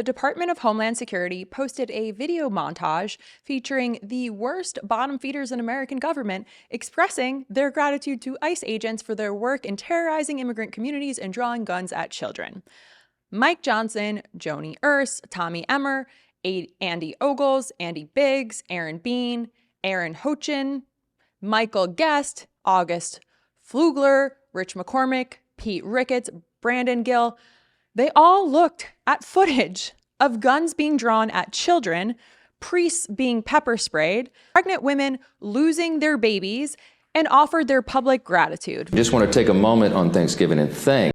the Department of Homeland Security posted a video montage featuring the worst bottom feeders in American government expressing their gratitude to ICE agents for their work in terrorizing immigrant communities and drawing guns at children. Mike Johnson, Joni Ernst, Tommy Emmer, Andy Ogles, Andy Biggs, Aaron Bean, Aaron Hochin, Michael Guest, August Flugler, Rich McCormick, Pete Ricketts, Brandon Gill, they all looked at footage of guns being drawn at children, priests being pepper sprayed, pregnant women losing their babies, and offered their public gratitude. I just want to take a moment on Thanksgiving and thank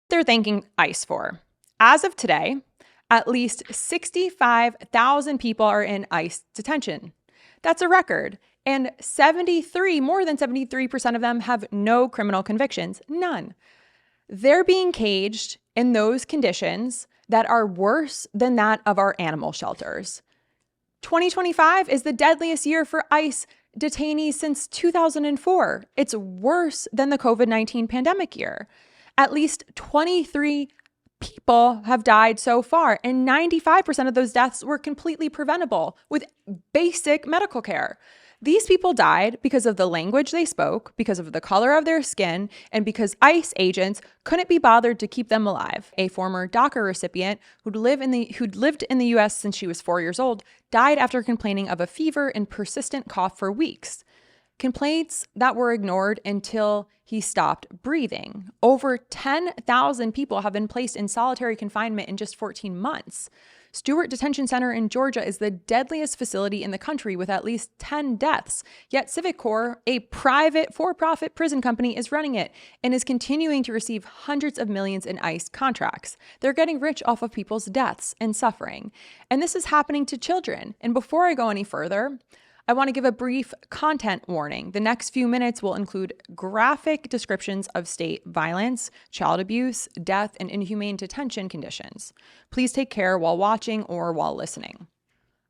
They're thanking ICE for. As of today, at least 65,000 people are in ICE detention. That's a record. And more than 73% of them have no criminal convictions, none. They're being caged in those conditions that are worse than that of our animal shelters. 2025 is the deadliest year for ICE detainees since 2004. It's worse than the COVID-19 pandemic year. At least 23 people have died so far, and 95% of those deaths were completely preventable with basic medical care. These people died because of the language they spoke, because of the color of their skin, and because ICE agents couldn't be bothered to keep them alive. A former DACA recipient who'd lived in the US since she was 4 years old died after complaining of a fever and persistent cough for weeks. Complaints that were ignored until he stopped breathing. Over 10,000 people have been placed in solitary confinement in just 14 months. Stewart Detention Center in Georgia is the deadliest facility in the country with at least 10 deaths. Yet Civic Corps, a private for-profit prison company, is running it and is continuing to receive hundreds of millions in ICE contracts. They're getting rich off of people's deaths and suffering. And this is happening to children. And before I go any further, I want to give a brief content warning. The next few minutes will include graphic descriptions of state violence, child abuse, death, and inhumane detention conditions. Please take care while watching or while listening.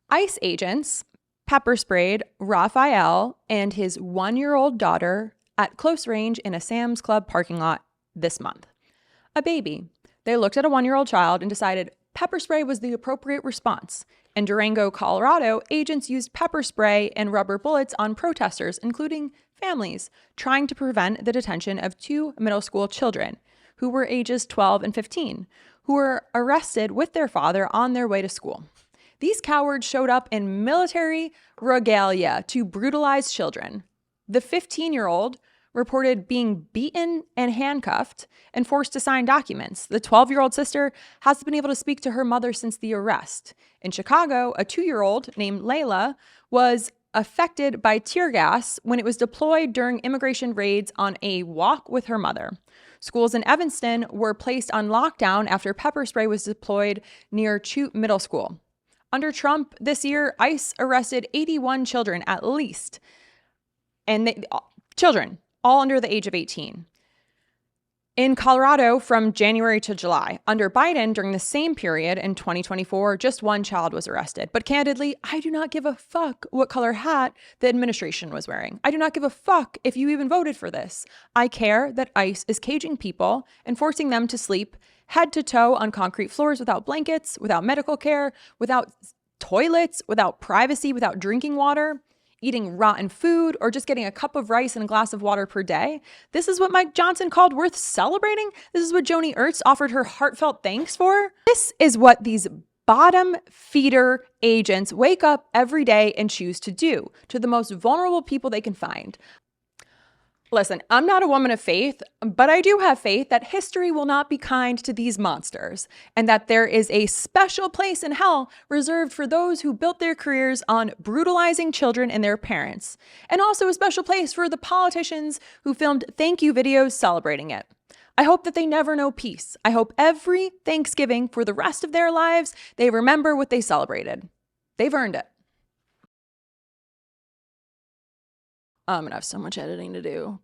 ICE agents pepper sprayed Raphael and his 1-year-old daughter at close range in a Sam's Club parking lot this month. A baby. They looked at a 1-year-old child and decided pepper spray was the appropriate response. In Durango, Colorado, agents used pepper spray and rubber bullets on protesters, including families, trying to prevent the detention of 2 middle school children who were ages 12 and 15, who were arrested with their father on their way to school. These cowards showed up in military regalia to brutalize children. The 15-year-old reported being beaten and handcuffed and forced to sign documents. The 12-year-old sister hasn't been able to speak to her mother since the arrest. In Chicago, a 2-year-old named Layla was affected by tear gas when it was deployed during immigration raids on a walk with her mother. Schools in Evanston were placed on lockdown after pepper spray was deployed near Choate Middle School. Under Trump this year, ICE arrested 81 children at least, and children all under the age of 18. In Colorado from January to July. Under Biden, during the same period in 2024, just one child was arrested. But candidly, I do not give a fuck what color hat the administration was wearing. I do not give a fuck if you even voted for this. I care that ICE is caging people and forcing them to sleep head to toe on concrete floors without blankets, without medical care, without toilets, without privacy, without drinking water, eating rotten food, or just getting a cup of rice and a glass of water per day. This is what Mike Johnson called worth celebrating. This is what Joni Ernst offered her heartfelt thanks for. This is what these bottom feeder agents wake up every day and choose to do to the most vulnerable people they can find. Listen, I'm not a woman of faith, but I do have faith that history will not be kind to these monsters, and that there is a special place in hell reserved for those who built their careers on brutalizing children and their parents, and also a special place for the politicians who filmed thank you videos celebrating it. I hope that they never know peace. I hope every Thanksgiving for the rest of their lives, they remember what they celebrated. They've earned it. I'm gonna have so much editing to do.